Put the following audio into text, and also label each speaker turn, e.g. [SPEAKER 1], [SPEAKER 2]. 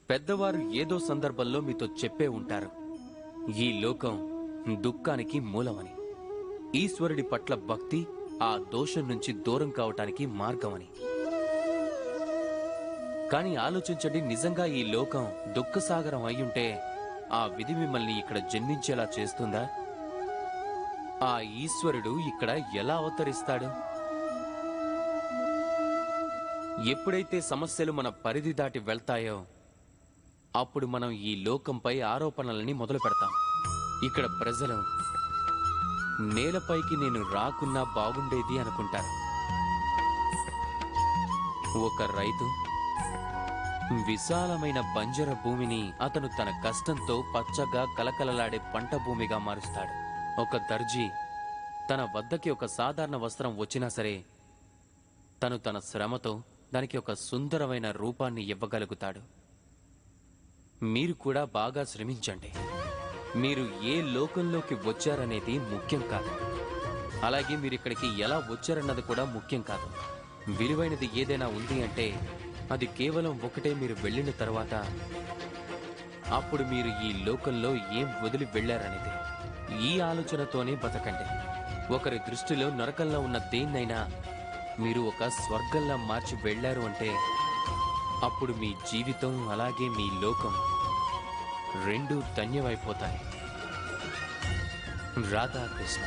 [SPEAKER 1] పెద్దవారు ఏదో సందర్భంలో మీతో చెప్పే ఉంటారు, ఈ లోకం దుఃఖానికి మూలమని, ఈశ్వరుడి పట్ల భక్తి ఆ దోషం నుంచి దూరం కావటానికి మార్గమని. కానీ ఆలోచించండి, నిజంగా ఈ లోకం దుఃఖసాగరం అయ్యుంటే ఆ విధి మిమ్మల్ని ఇక్కడ జన్మించేలా చేస్తుందా? ఆ ఈశ్వరుడు ఇక్కడ ఎలా అవతరిస్తాడు? ఎప్పుడైతే సమస్యలు మన పరిధి దాటి వెళ్తాయో అప్పుడు మనం ఈ లోకంపై ఆరోపణలని మొదలు పెడతాం. ఇక్కడ ప్రజలు నేలపైకి నేను రాకున్నా బాగుండేది అనుకుంటారు. ఒక రైతు విశాలమైన బంజర భూమిని అతను తన కష్టంతో పచ్చగా కలకలలాడే పంట భూమిగా మారుస్తాడు. ఒక దర్జీ తన వద్దకి ఒక సాధారణ వస్త్రం వచ్చినా సరే తను తన శ్రమతో దానికి ఒక సుందరమైన రూపాన్ని ఇవ్వగలుగుతాడు. మీరు కూడా బాగా శ్రమించండి. మీరు ఏ లోకంలోకి వచ్చారనేది ముఖ్యం కాదు. అలాగే మీరు ఇక్కడికి ఎలా వచ్చారన్నది కూడా ముఖ్యం కాదు. విలువైనది ఏదైనా ఉంది అంటే అది కేవలం ఒకటే, మీరు వెళ్ళిన తర్వాత అప్పుడు మీరు ఈ లోకంలో ఏం వదిలి వెళ్లారనేది. ఈ ఆలోచనతోనే బతకండి. ఒకరి దృష్టిలో నరకంలో ఉన్న దేన్నైనా మీరు ఒక స్వర్గంలా మార్చి వెళ్లారు అంటే అప్పుడు మీ జీవితం అలాగే మీ లోకం రెండూ ధన్యమైపోతాయి. రాధాకృష్ణ.